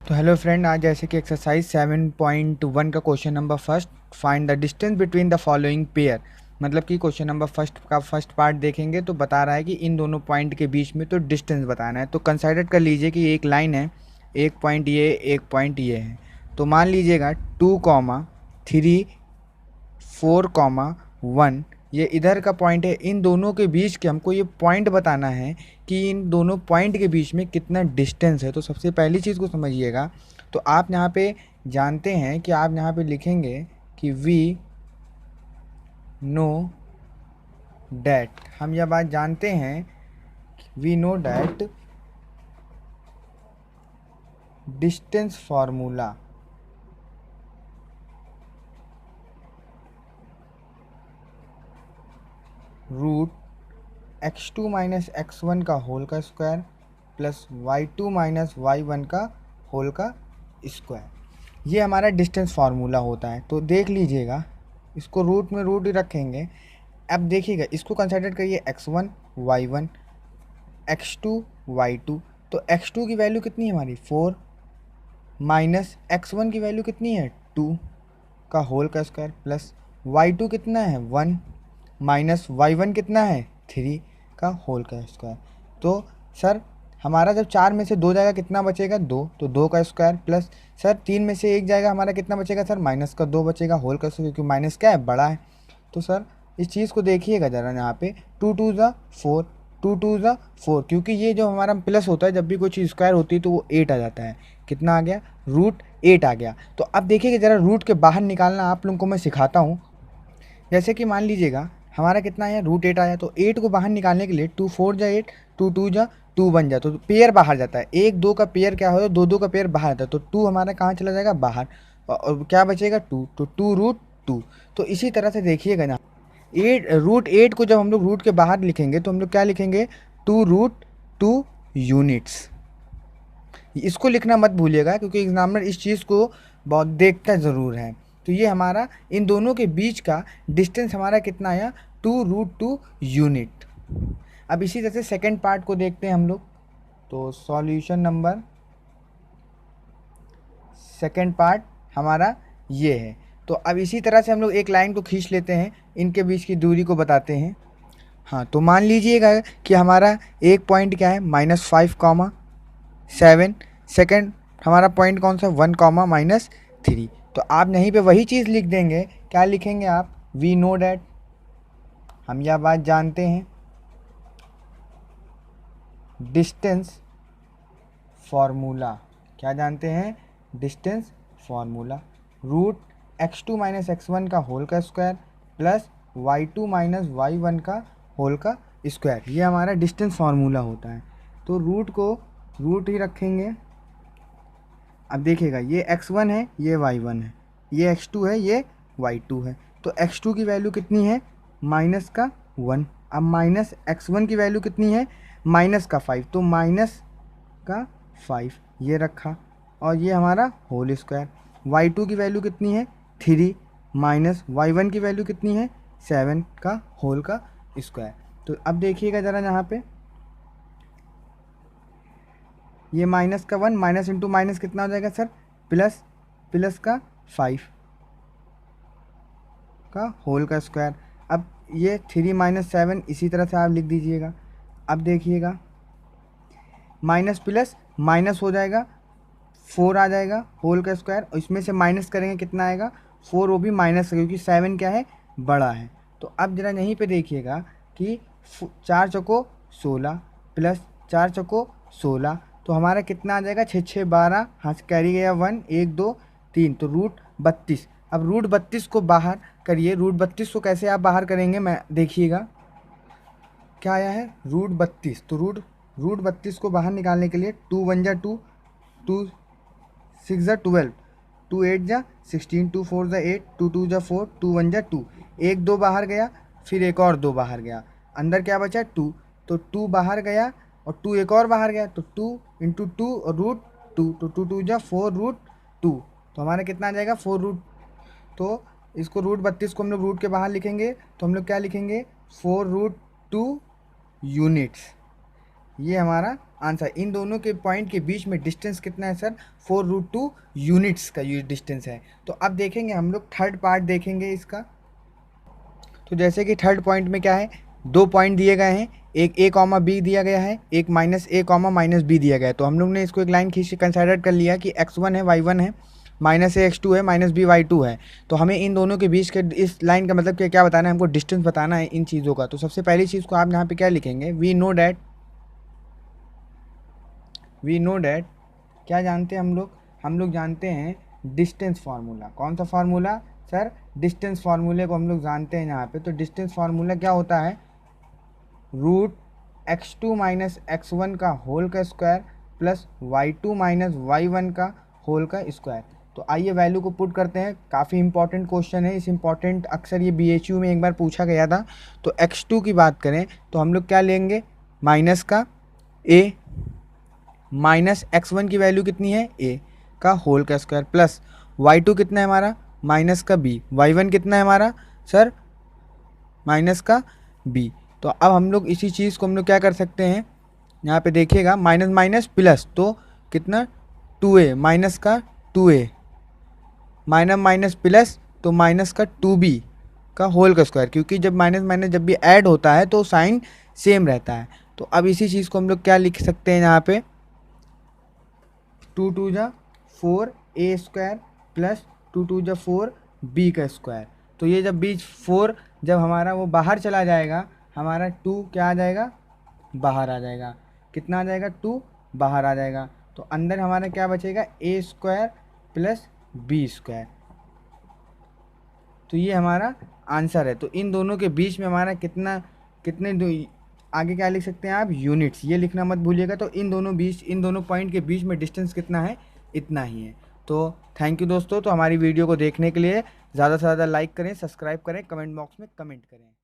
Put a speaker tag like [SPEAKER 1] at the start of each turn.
[SPEAKER 1] तो hello friend, आज जैसे कि एक्सरसाइज 7.1 का question number first, find the distance between the following pair. मतलब कि क्वेश्चन नंबर फर्स्ट का फर्स्ट पार्ट देखेंगे तो बता रहा है कि इन दोनों पॉइंट के बीच में तो डिस्टेंस बताना है। तो कंसाइडर कर लीजिए कि एक लाइन है, एक पॉइंट ये, एक पॉइंट ये है। तो मान लीजिएगा 2, 3, 4, 1 ये इधर का पॉइंट है। इन दोनों के बीच के हमको ये पॉइंट बताना है कि इन दोनों पॉइंट के बीच में कितना डिस्टेंस है। तो सबसे पहली चीज़ को समझिएगा। तो आप यहाँ पे जानते हैं कि आप यहाँ पे लिखेंगे कि वी नो डैट, हम यह बात जानते हैं, we know that distance formula root x2 minus x1 का होल का square plus y2 minus y1 का होल का स्क्वायर, ये हमारा डिस्टेंस फार्मूला होता है। तो देख लीजिएगा, इसको रूट में रूट ही रखेंगे। अब देखिएगा, इसको कंसिडर करिए x1 y1 x2 y2। तो x2 की वैल्यू कितनी है हमारी 4 माइनस x1 की वैल्यू कितनी है 2 का होल का स्क्वायर प्लस y2 कितना है 1 माइनस y1 कितना है 3 का होल का स्क्वायर। तो सर हमारा जब 4 में से 2 जाएगा कितना बचेगा 2, तो 2 का स्क्वायर प्लस सर 3 में से 1 जाएगा हमारा कितना बचेगा सर माइनस का 2 बचेगा होल का स्क्वायर, क्योंकि माइनस क्या है बड़ा है। तो सर इस चीज़ को देखिएगा ज़रा, यहाँ पे 2 2 ज़ा 4, 2 2 ज़ा 4, क्योंकि ये जो हमारा प्लस होता है जब भी कोई चीज़ स्क्वायर होती है तो वो 8 आ जाता है। कितना आ गया √8 आ गया। तो अब देखिएगा ज़रा, रूट के बाहर निकालना आप लोगों को मैं सिखाता हूँ। जैसे कि मान लीजिएगा हमारा कितना आया √8 आया, तो 8 को बाहर निकालने के लिए 2 4 ज़ा 8, 2 2 ज़ा 2 बन जाए, तो पेयर बाहर जाता है। 1 2 का पेयर क्या होता है, 2 2 का पेयर बाहर आता है। तो 2 हमारा कहाँ चला जाएगा बाहर, और क्या बचेगा 2, तो 2√2। तो इसी तरह से देखिएगा ना, 8 को जब हम लोग रूट के बाहर लिखेंगे तो हम लोग क्या लिखेंगे 2√2 यूनिट्स। इसको लिखना मत भूलिएगा, क्योंकि एग्जामिनर इस चीज़ को बहुत देखता ज़रूर है। तो ये हमारा इन दोनों के बीच का डिस्टेंस हमारा कितना आया 2√2 यूनिट। अब इसी तरह से सेकेंड पार्ट को देखते हैं हम लोग। तो सॉल्यूशन नंबर सेकेंड पार्ट हमारा ये है। तो अब इसी तरह से हम लोग एक लाइन को खींच लेते हैं, इनके बीच की दूरी को बताते हैं। हाँ, तो मान लीजिएगा कि हमारा एक पॉइंट क्या है -5, 7। हमारा पॉइंट कौन सा 1, -3। तो आप यहीं पे वही चीज़ लिख देंगे। क्या लिखेंगे आप, वी नो डैट, हम यह बात जानते हैं, डिस्टेंस फार्मूला, क्या जानते हैं distance formula, √x2 minus x1 का होल का square plus y2 minus y1 का होल का स्क्वायर, ये हमारा डिस्टेंस फार्मूला होता है। तो रूट को रूट ही रखेंगे। अब देखिएगा, ये x1 है, ये y1 है, ये x2 है, ये y2 है। तो x2 की वैल्यू कितनी है -1। अब माइनस x1 की वैल्यू कितनी है -5, तो -5 ये रखा, और ये हमारा होल स्क्वायर। y2 की वैल्यू कितनी है 3 माइनस y1 की वैल्यू कितनी है 7 का होल का स्क्वायर। तो अब देखिएगा ज़रा, यहाँ पे ये -1 माइनस इंटू माइनस कितना हो जाएगा सर प्लस, प्लस का 5 का होल का स्क्वायर। अब ये 3 माइनस 7 इसी तरह से आप लिख दीजिएगा। अब देखिएगा, माइनस प्लस माइनस हो जाएगा, 4 आ जाएगा होल का स्क्वायर, और इसमें से माइनस करेंगे कितना आएगा 4, वो भी माइनस, क्योंकि 7 क्या है बड़ा है। तो अब जरा यहीं पे देखिएगा कि 4 चौको 16 प्लस 4 चौको 16, तो हमारा कितना आ जाएगा 6 6 12, हाँ कैरी गया 1 1 2 3, तो √32। अब √32 को बाहर करिए, √32 को कैसे आप बाहर करेंगे, मैं देखिएगा क्या आया है √32। तो √32 को बाहर निकालने के लिए 2 1 ज़ा 2, 2 6 ज़ा 12, 2 8 ज़ा 16, 2 4 ज़ा 8, 2 2 ज़ा 4, 2 1 ज़ा 2, एक 2 बाहर गया, फिर एक और 2 बाहर गया, अंदर क्या बचा 2, तो 2 बाहर गया और 2 एक और बाहर गया, तो 2 इंटू 2 और √2, तो 2 2 ज़ा 4√2, तो हमारा कितना आ जाएगा 4 तो इसको √32 को हम लोग रूट के बाहर लिखेंगे, तो हम लोग क्या लिखेंगे 4√2 यूनिट्स, ये हमारा आंसर। इन दोनों के पॉइंट के बीच में डिस्टेंस कितना है सर? 4√2 यूनिट्स का ये डिस्टेंस है। तो अब देखेंगे हम लोग थर्ड पार्ट देखेंगे इसका। तो जैसे कि थर्ड पॉइंट में क्या है, 2 पॉइंट दिए गए हैं, एक a कॉमा बी दिया गया है, एक -a कॉमा -b दिया गया है। तो हम लोग ने इसको एक लाइन खींच के कंसिडर कर लिया कि x1 है y1 है, -a x2 है, -b y2 है। तो हमें इन दोनों के बीच के इस लाइन का मतलब क्या बताना है, हमको डिस्टेंस बताना है इन चीज़ों का। तो सबसे पहली चीज़ को आप यहाँ पे क्या लिखेंगे, वी नो डैट क्या जानते हैं हम लोग जानते हैं डिस्टेंस फार्मूला। कौन सा फार्मूला सर? डिस्टेंस फार्मूले को हम लोग जानते हैं यहाँ पे। तो डिस्टेंस फार्मूला क्या होता है? √x2 माइनस x1 का होल का square plus y2 minus y1 का होल का स्क्वायर। तो आइए वैल्यू को पुट करते हैं। काफ़ी इंपॉर्टेंट क्वेश्चन है, इस इंपॉर्टेंट अक्सर ये BHU में एक बार पूछा गया था। तो x2 की बात करें तो हम लोग क्या लेंगे, माइनस का a माइनस x1 की वैल्यू कितनी है, a का होल का स्क्वायर प्लस y2 कितना है हमारा, माइनस का b, y1 कितना है हमारा सर, माइनस का b। तो अब हम लोग इसी चीज़ को हम लोग क्या कर सकते हैं, यहाँ पे देखिएगा माइनस माइनस प्लस, तो कितना 2a माइनस का 2a माइनस माइनस प्लस, तो माइनस का 2b का होल का स्क्वायर। क्योंकि जब माइनस माइनस जब भी ऐड होता है तो साइन सेम रहता है। तो अब इसी चीज़ को हम लोग क्या लिख सकते हैं यहाँ पे, 2 2 जा 4a स्क्वायर प्लस 2 2 जा 4b का स्क्वायर। तो ये जब बीच 4 जब हमारा वो बाहर चला जाएगा, हमारा 2 क्या आ जाएगा, बाहर आ जाएगा। कितना आ जाएगा, 2 बाहर आ जाएगा। तो अंदर हमारा क्या बचेगा, a square plus b square. तो ये हमारा आंसर है। तो इन दोनों के बीच में हमारा कितने आगे क्या लिख सकते हैं आप, यूनिट्स, ये लिखना मत भूलिएगा। तो इन दोनों पॉइंट के बीच में डिस्टेंस कितना है, इतना ही है। तो थैंक यू दोस्तों। तो हमारी वीडियो को देखने के लिए ज़्यादा से ज़्यादा लाइक करें, सब्सक्राइब करें, कमेंट बॉक्स में कमेंट करें।